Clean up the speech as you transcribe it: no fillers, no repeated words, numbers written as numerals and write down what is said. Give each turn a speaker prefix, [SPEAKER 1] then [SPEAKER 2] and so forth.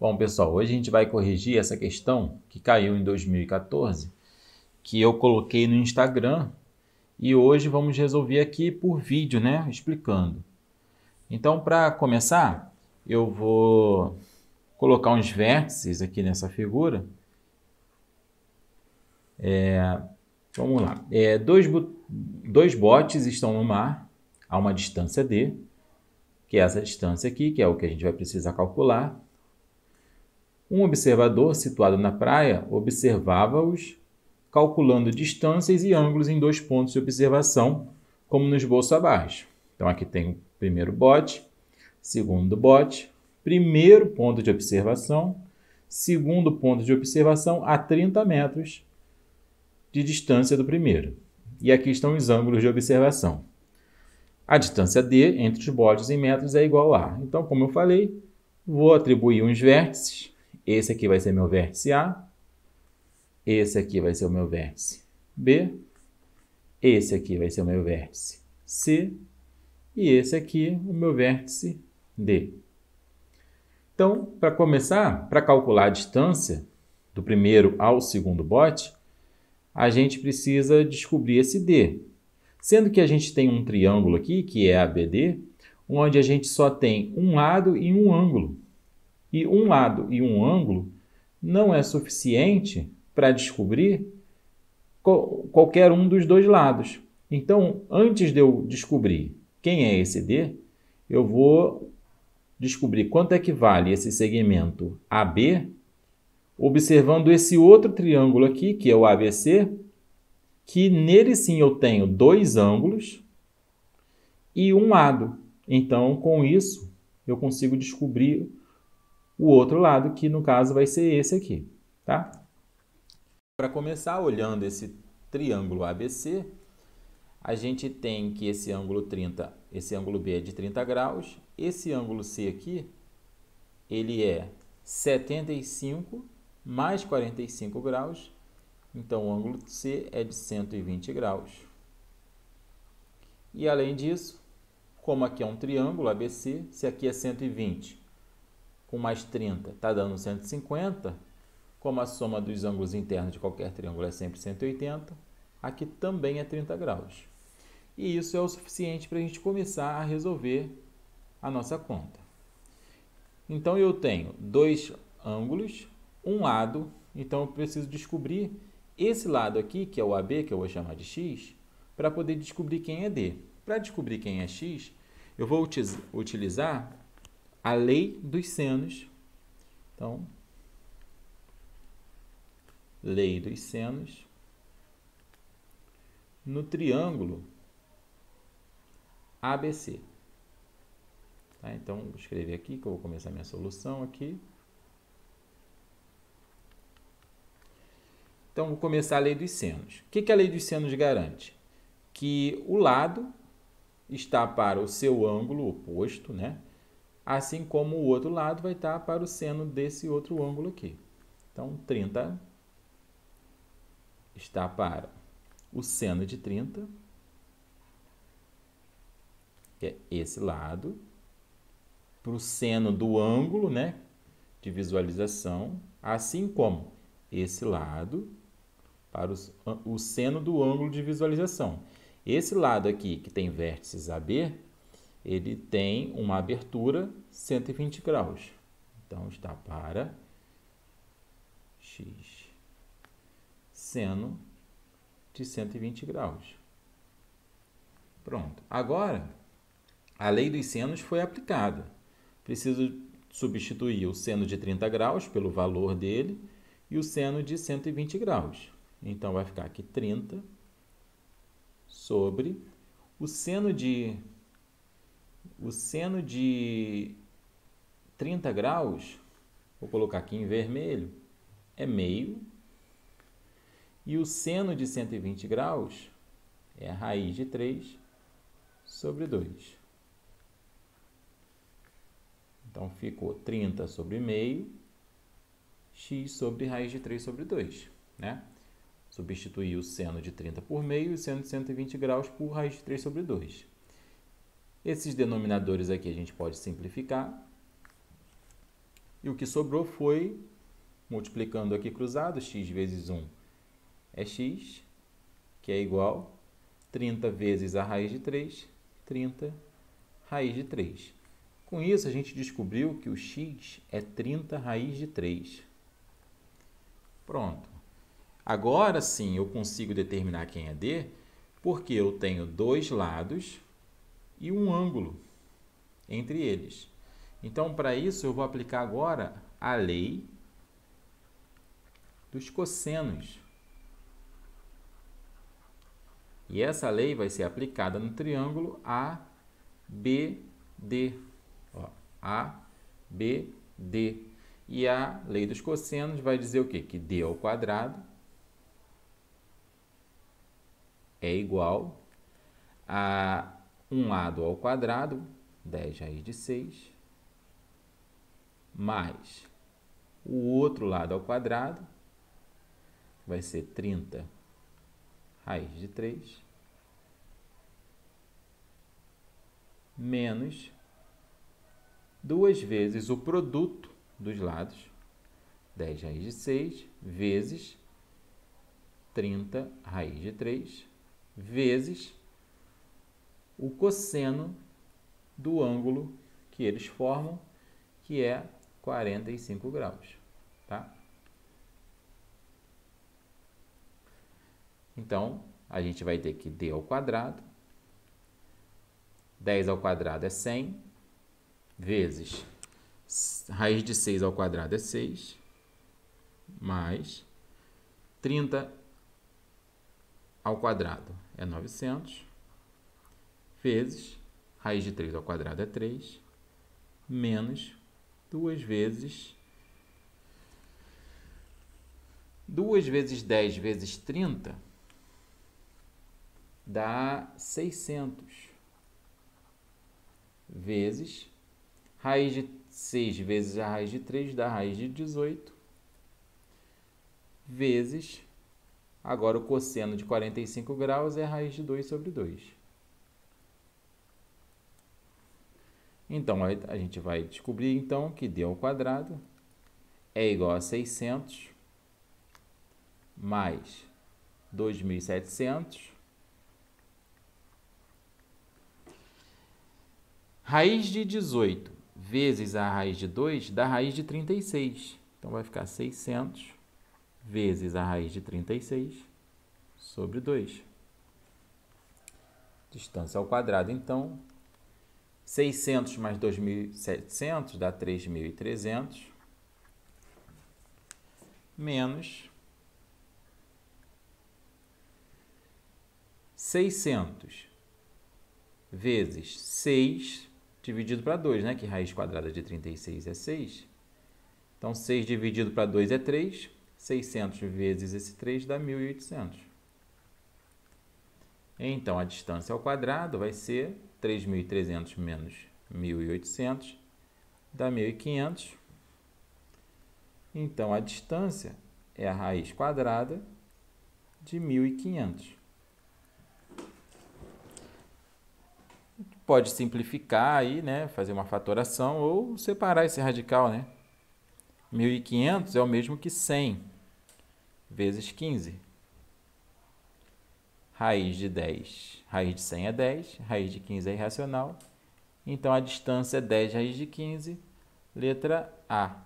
[SPEAKER 1] Bom, pessoal, hoje a gente vai corrigir essa questão que caiu em 2014, que eu coloquei no Instagram, e hoje vamos resolver aqui por vídeo, né, explicando. Então, para começar, eu vou colocar uns vértices aqui nessa figura. Vamos lá. Dois botes estão no mar a uma distância D, que é essa distância aqui, que é o que a gente vai precisar calcular. Um observador situado na praia observava-os, calculando distâncias e ângulos em dois pontos de observação, como no esboço abaixo. Então, aqui tem o primeiro bote, segundo bote, primeiro ponto de observação, segundo ponto de observação a 30 metros de distância do primeiro. E aqui estão os ângulos de observação. A distância D entre os botes em metros é igual a. Então, como eu falei, vou atribuir uns vértices. Esse aqui vai ser meu vértice A. Esse aqui vai ser o meu vértice B. Esse aqui vai ser o meu vértice C. E esse aqui, o meu vértice D. Então, para começar, para calcular a distância do primeiro ao segundo bote, a gente precisa descobrir esse D. Sendo que a gente tem um triângulo aqui, que é ABD, onde a gente só tem um lado e um ângulo. E um lado e um ângulo não é suficiente para descobrir qualquer um dos dois lados. Então, antes de eu descobrir quem é esse D, eu vou descobrir quanto é que vale esse segmento AB, observando esse outro triângulo aqui, que é o ABC, que nele sim eu tenho dois ângulos e um lado. Então, com isso, eu consigo descobrir o outro lado, que no caso vai ser esse aqui, tá? Para começar, olhando esse triângulo ABC, a gente tem que esse ângulo B é de 30 graus, esse ângulo C aqui, ele é 75 mais 45 graus, então o ângulo C é de 120 graus. E além disso, como aqui é um triângulo ABC, se aqui é 120 com mais 30 está dando 150, como a soma dos ângulos internos de qualquer triângulo é sempre 180, aqui também é 30 graus. E isso é o suficiente para a gente começar a resolver a nossa conta. Então, eu tenho dois ângulos, um lado, então eu preciso descobrir esse lado aqui, que é o AB, que eu vou chamar de X, para poder descobrir quem é D. Para descobrir quem é X, eu vou utilizar a lei dos senos. Então, lei dos senos no triângulo ABC. Tá? Então, vou escrever aqui, que eu vou começar minha solução aqui. Então, vou começar a lei dos senos. O que a lei dos senos garante? Que o lado está para o seu ângulo oposto, né? Assim como o outro lado vai estar para o seno desse outro ângulo aqui. Então, 30 está para o seno de 30, que é esse lado, para o seno do ângulo, né, de visualização, assim como esse lado para o seno do ângulo de visualização. Esse lado aqui, que tem vértices AB, ele tem uma abertura 120 graus. Então, está para X seno de 120 graus. Pronto. Agora, a lei dos senos foi aplicada. Preciso substituir o seno de 30 graus pelo valor dele e o seno de 120 graus. Então, vai ficar aqui 30 sobre o seno de 30 graus, vou colocar aqui em vermelho, é meio. E o seno de 120 graus é a raiz de 3 sobre 2. Então, ficou 30 sobre meio, x sobre raiz de 3 sobre 2, né? Substituir o seno de 30 por meio e o seno de 120 graus por raiz de 3 sobre 2. Esses denominadores aqui a gente pode simplificar. E o que sobrou foi, multiplicando aqui cruzado, x vezes 1 é x, que é igual 30 vezes a raiz de 3, 30 raiz de 3. Com isso, a gente descobriu que o x é 30 raiz de 3. Pronto. Agora sim eu consigo determinar quem é D, porque eu tenho dois lados e um ângulo entre eles. Então, para isso, eu vou aplicar agora a lei dos cossenos. E essa lei vai ser aplicada no triângulo ABD. Ó, ABD. E a lei dos cossenos vai dizer o quê? Que D ao quadrado é igual a um lado ao quadrado, 10 raiz de 6, mais o outro lado ao quadrado, vai ser 30 raiz de 3, menos 2 vezes o produto dos lados, 10 raiz de 6, vezes 30 raiz de 3, vezes o cosseno do ângulo que eles formam, que é 45 graus, tá? Então, a gente vai ter que D ao quadrado, 10 ao quadrado é 100, vezes raiz de 6 ao quadrado é 6, mais 30 ao quadrado é 900, vezes raiz de 3 ao quadrado é 3, menos 2 vezes 10 vezes 30 dá 600, vezes raiz de 6 vezes a raiz de 3 dá raiz de 18, vezes, agora o cosseno de 45 graus é raiz de 2 sobre 2. Então, a gente vai descobrir então que D ao quadrado é igual a 600 mais 2.700 raiz de 18 vezes a raiz de 2 dá raiz de 36. Então, vai ficar 600 vezes a raiz de 36 sobre 2. Distância ao quadrado, então, 600 mais 2.700 dá 3.300, menos 600 vezes 6 dividido para 2, né? Que raiz quadrada de 36 é 6. Então, 6 dividido para 2 é 3. 600 vezes esse 3 dá 1.800. Então, a distância ao quadrado vai ser 3.300 menos 1.800, dá 1.500. Então, a distância é a raiz quadrada de 1.500. Pode simplificar aí, né? Fazer uma fatoração ou separar esse radical, né? 1.500 é o mesmo que 100 vezes 15. Raiz de 10, raiz de 100 é 10, raiz de 15 é irracional. Então, a distância é 10 raiz de 15, letra A.